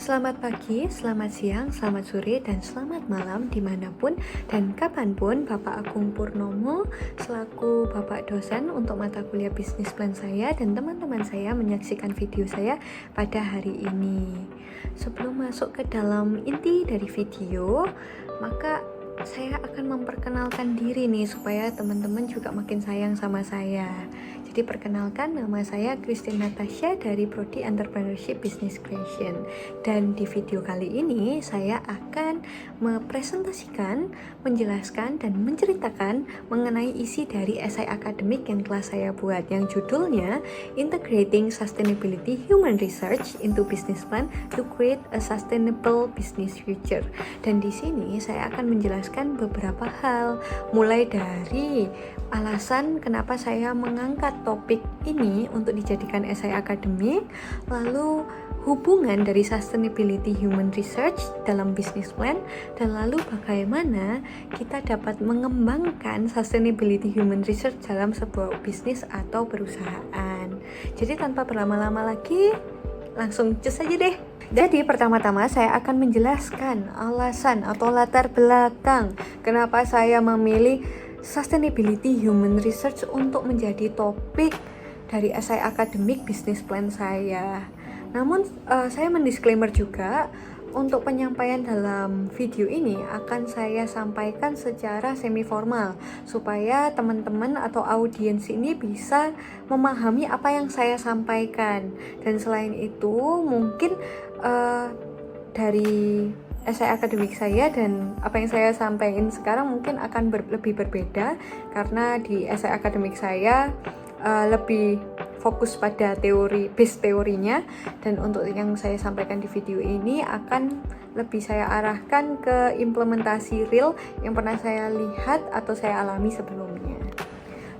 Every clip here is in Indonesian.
Selamat pagi, selamat siang, selamat sore, dan selamat malam dimanapun dan kapanpun Bapak Agung Purnomo selaku Bapak dosen untuk mata kuliah bisnis plan saya dan teman-teman saya menyaksikan video saya pada hari ini. Sebelum masuk ke dalam inti dari video, maka saya akan memperkenalkan diri nih supaya teman-teman juga makin sayang sama saya. Jadi perkenalkan, nama saya Christine Natasha dari Prodi Entrepreneurship Business Creation. Dan di video kali ini saya akan mempresentasikan, menjelaskan dan menceritakan mengenai isi dari esai akademik yang telah saya buat yang judulnya Integrating Sustainability Human Research into Business Plan to Create a Sustainable Business Future. Dan di sini saya akan menjelaskan beberapa hal, mulai dari alasan kenapa saya mengangkat topik ini untuk dijadikan esai akademik, lalu hubungan dari sustainability human research dalam business plan, dan lalu bagaimana kita dapat mengembangkan sustainability human research dalam sebuah bisnis atau perusahaan. Jadi tanpa berlama-lama lagi, langsung cus aja deh. Jadi pertama-tama saya akan menjelaskan alasan atau latar belakang kenapa saya memilih Sustainability Human Research untuk menjadi topik dari esai akademik bisnis plan saya. Namun saya mendisklaimer juga untuk penyampaian dalam video ini akan saya sampaikan secara semi formal supaya teman-teman atau audiens ini bisa memahami apa yang saya sampaikan. Dan selain itu mungkin dari esai akademik saya dan apa yang saya sampaikan sekarang mungkin akan lebih berbeda, karena di esai akademik saya lebih fokus pada teorinya, dan untuk yang saya sampaikan di video ini akan lebih saya arahkan ke implementasi real yang pernah saya lihat atau saya alami sebelumnya.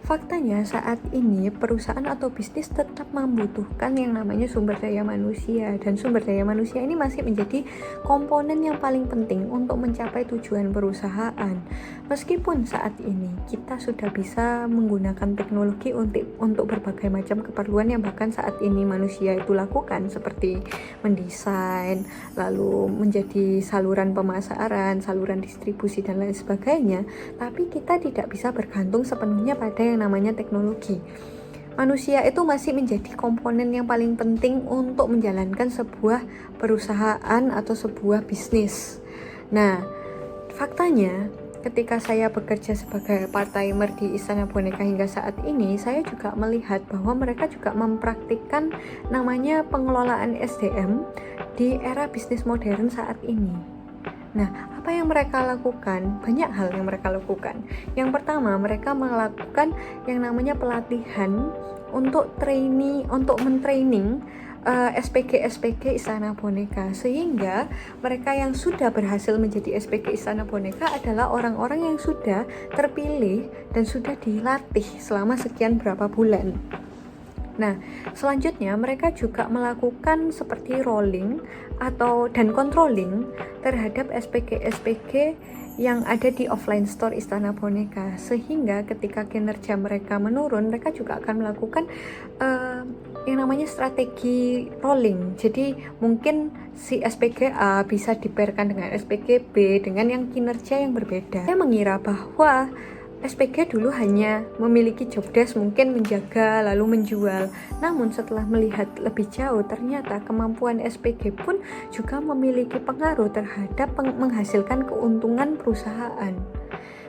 Faktanya saat ini perusahaan atau bisnis tetap membutuhkan yang namanya sumber daya manusia, dan sumber daya manusia ini masih menjadi komponen yang paling penting untuk mencapai tujuan perusahaan. Meskipun saat ini kita sudah bisa menggunakan teknologi untuk berbagai macam keperluan yang bahkan saat ini manusia itu lakukan, seperti mendesain, lalu menjadi saluran pemasaran, saluran distribusi dan lain sebagainya, tapi kita tidak bisa bergantung sepenuhnya pada yang namanya teknologi. Manusia itu masih menjadi komponen yang paling penting untuk menjalankan sebuah perusahaan atau sebuah bisnis. Nah, faktanya ketika saya bekerja sebagai part-timer di Istana Boneka hingga saat ini, saya juga melihat bahwa mereka juga mempraktikkan namanya pengelolaan SDM di era bisnis modern saat ini. Nah, apa yang mereka lakukan? Banyak hal yang mereka lakukan. Yang pertama, mereka melakukan yang namanya pelatihan untuk mentraining SPG Istana Boneka, sehingga mereka yang sudah berhasil menjadi SPG Istana Boneka adalah orang-orang yang sudah terpilih dan sudah dilatih selama sekian berapa bulan. Nah, selanjutnya mereka juga melakukan seperti rolling dan controlling terhadap SPG yang ada di offline store Istana Boneka, sehingga ketika kinerja mereka menurun, mereka juga akan melakukan yang namanya strategi rolling. Jadi mungkin si SPG A bisa dipairkan dengan SPG B dengan yang kinerja yang berbeda. Saya mengira bahwa SPG dulu hanya memiliki job desk, mungkin menjaga lalu menjual. Namun setelah melihat lebih jauh, ternyata kemampuan SPG pun juga memiliki pengaruh terhadap menghasilkan keuntungan perusahaan.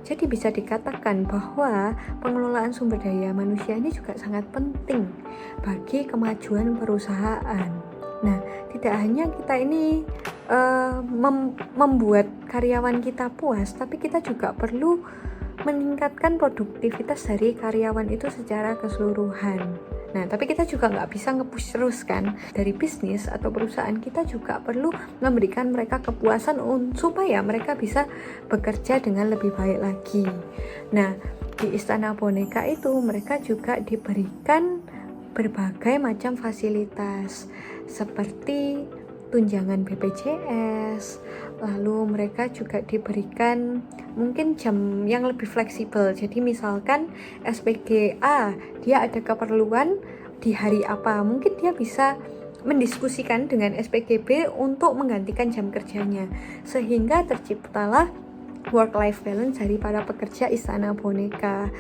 Jadi bisa dikatakan bahwa pengelolaan sumber daya manusia ini juga sangat penting bagi kemajuan perusahaan. Nah, tidak hanya kita ini membuat karyawan kita puas, tapi kita juga perlu meningkatkan produktivitas dari karyawan itu secara keseluruhan. Nah, tapi kita juga nggak bisa nge-push terus kan. Dari bisnis atau perusahaan kita juga perlu memberikan mereka kepuasan supaya mereka bisa bekerja dengan lebih baik lagi. Nah, di Istana Boneka itu mereka juga diberikan berbagai macam fasilitas seperti tunjangan BPJS, lalu mereka juga diberikan mungkin jam yang lebih fleksibel. Jadi misalkan SPG A dia ada keperluan di hari apa, mungkin dia bisa mendiskusikan dengan SPGB untuk menggantikan jam kerjanya, sehingga terciptalah work-life balance dari para pekerja Istana Boneka.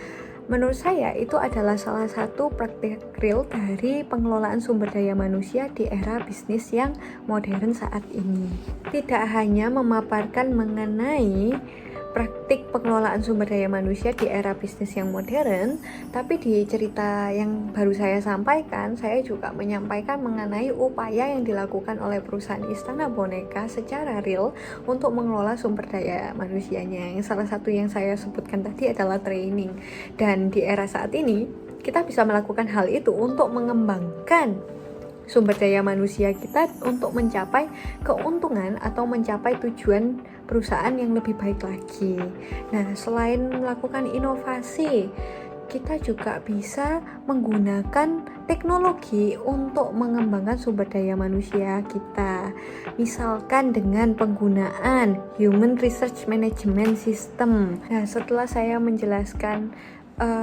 Menurut saya itu adalah salah satu praktik real dari pengelolaan sumber daya manusia di era bisnis yang modern saat ini. Tidak hanya memaparkan mengenai praktik pengelolaan sumber daya manusia di era bisnis yang modern, tapi di cerita yang baru saya sampaikan, saya juga menyampaikan mengenai upaya yang dilakukan oleh perusahaan Istana Boneka secara real untuk mengelola sumber daya manusianya. Yang salah satu yang saya sebutkan tadi adalah training. Dan di era saat ini, kita bisa melakukan hal itu untuk mengembangkan sumber daya manusia kita untuk mencapai keuntungan atau mencapai tujuan perusahaan yang lebih baik lagi. Nah, selain melakukan inovasi, kita juga bisa menggunakan teknologi untuk mengembangkan sumber daya manusia kita. Misalkan dengan penggunaan Human Research Management System. Nah, setelah saya menjelaskan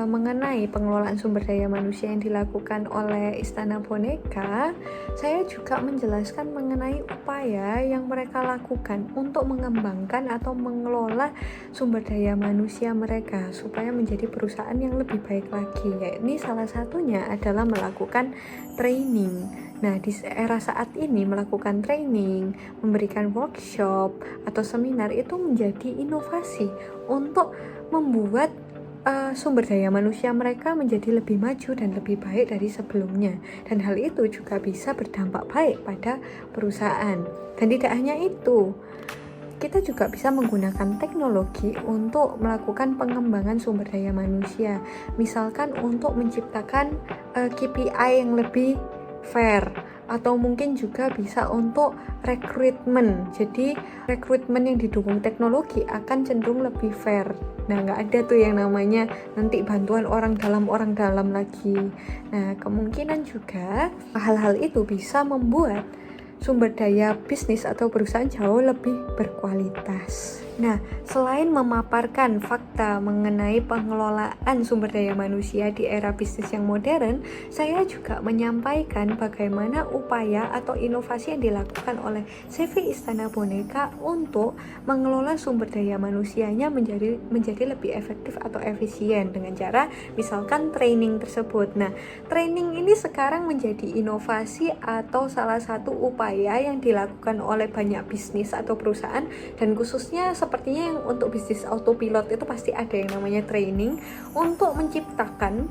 mengenai pengelolaan sumber daya manusia yang dilakukan oleh Istana Boneka, saya juga menjelaskan mengenai upaya yang mereka lakukan untuk mengembangkan atau mengelola sumber daya manusia mereka supaya menjadi perusahaan yang lebih baik lagi. Ini salah satunya adalah melakukan training. Nah, di era saat ini melakukan training, memberikan workshop atau seminar itu menjadi inovasi untuk membuat sumber daya manusia mereka menjadi lebih maju dan lebih baik dari sebelumnya, dan hal itu juga bisa berdampak baik pada perusahaan. Dan tidak hanya itu, kita juga bisa menggunakan teknologi untuk melakukan pengembangan sumber daya manusia, misalkan untuk menciptakan KPI yang lebih fair, atau mungkin juga bisa untuk rekrutmen. Jadi rekrutmen yang didukung teknologi akan cenderung lebih fair. Nah, nggak ada tuh yang namanya nanti bantuan orang dalam lagi. Nah, kemungkinan juga hal-hal itu bisa membuat sumber daya bisnis atau perusahaan jauh lebih berkualitas. Nah, selain memaparkan fakta mengenai pengelolaan sumber daya manusia di era bisnis yang modern, saya juga menyampaikan bagaimana upaya atau inovasi yang dilakukan oleh CV Istana Boneka untuk mengelola sumber daya manusianya menjadi lebih efektif atau efisien dengan cara misalkan training tersebut. Nah, training ini sekarang menjadi inovasi atau salah satu upaya yang dilakukan oleh banyak bisnis atau perusahaan, dan khususnya sepertinya yang untuk bisnis autopilot itu pasti ada yang namanya training untuk menciptakan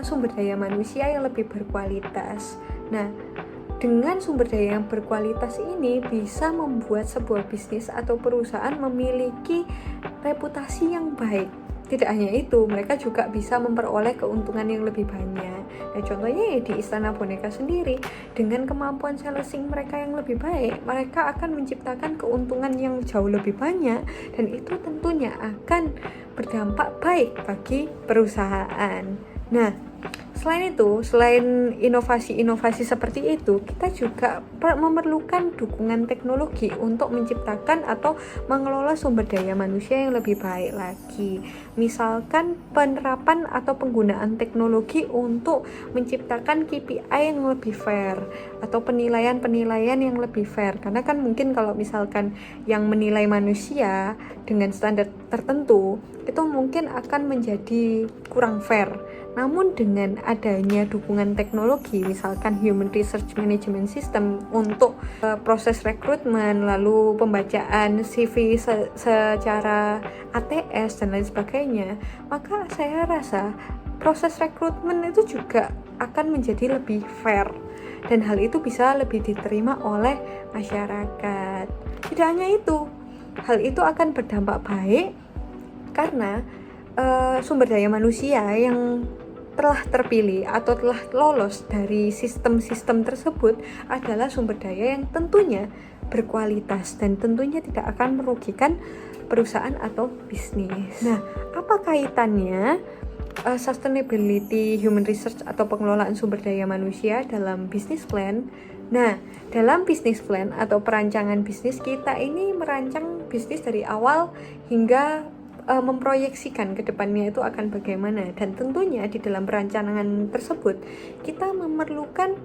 sumber daya manusia yang lebih berkualitas. Nah, dengan sumber daya yang berkualitas ini bisa membuat sebuah bisnis atau perusahaan memiliki reputasi yang baik. Tidak hanya itu, mereka juga bisa memperoleh keuntungan yang lebih banyak. Nah, contohnya ya di Istana Boneka sendiri, dengan kemampuan salesing mereka yang lebih baik, mereka akan menciptakan keuntungan yang jauh lebih banyak, dan itu tentunya akan berdampak baik bagi perusahaan. Nah, selain inovasi-inovasi seperti itu, kita juga memerlukan dukungan teknologi untuk menciptakan atau mengelola sumber daya manusia yang lebih baik lagi. Misalkan penerapan atau penggunaan teknologi untuk menciptakan KPI yang lebih fair atau penilaian-penilaian yang lebih fair. Karena kan mungkin kalau misalkan yang menilai manusia dengan standar tertentu, itu mungkin akan menjadi kurang fair. Namun dengan adanya dukungan teknologi, misalkan Human Research Management System untuk proses rekrutmen, lalu pembacaan CV secara ATS dan lain sebagainya, maka saya rasa proses rekrutmen itu juga akan menjadi lebih fair, dan hal itu bisa lebih diterima oleh masyarakat. Tidak hanya itu, hal itu akan berdampak baik karena sumber daya manusia yang telah terpilih atau telah lolos dari sistem-sistem tersebut adalah sumber daya yang tentunya berkualitas dan tentunya tidak akan merugikan perusahaan atau bisnis. Nah, apa kaitannya sustainability, human research atau pengelolaan sumber daya manusia dalam business plan? Nah, dalam business plan atau perancangan bisnis, kita ini merancang bisnis dari awal hingga memproyeksikan ke depannya itu akan bagaimana, dan tentunya di dalam perencanaan tersebut kita memerlukan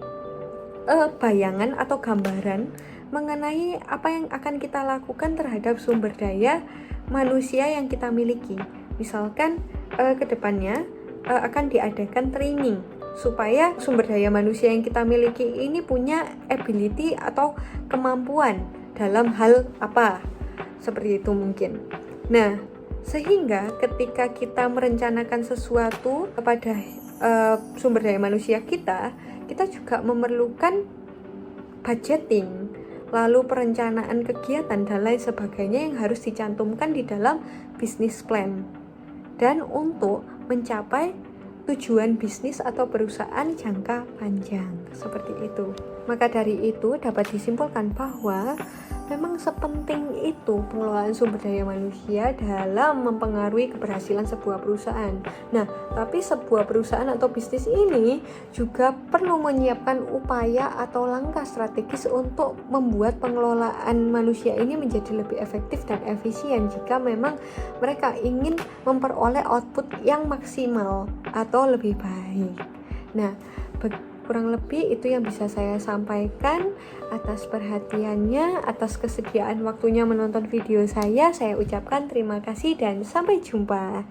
bayangan atau gambaran mengenai apa yang akan kita lakukan terhadap sumber daya manusia yang kita miliki. Misalkan kedepannya akan diadakan training supaya sumber daya manusia yang kita miliki ini punya ability atau kemampuan dalam hal apa, seperti itu mungkin. Nah, sehingga ketika kita merencanakan sesuatu kepada sumber daya manusia kita juga memerlukan budgeting, lalu perencanaan kegiatan dan lain sebagainya yang harus dicantumkan di dalam business plan. Dan untuk mencapai tujuan bisnis atau perusahaan jangka panjang, seperti itu. Maka dari itu dapat disimpulkan bahwa memang sepenting itu pengelolaan sumber daya manusia dalam mempengaruhi keberhasilan sebuah perusahaan. Nah, tapi sebuah perusahaan atau bisnis ini juga perlu menyiapkan upaya atau langkah strategis untuk membuat pengelolaan manusia ini menjadi lebih efektif dan efisien jika memang mereka ingin memperoleh output yang maksimal atau lebih baik. Nah, kurang lebih itu yang bisa saya sampaikan. Atas perhatiannya, atas kesediaan waktunya menonton video saya ucapkan terima kasih dan sampai jumpa.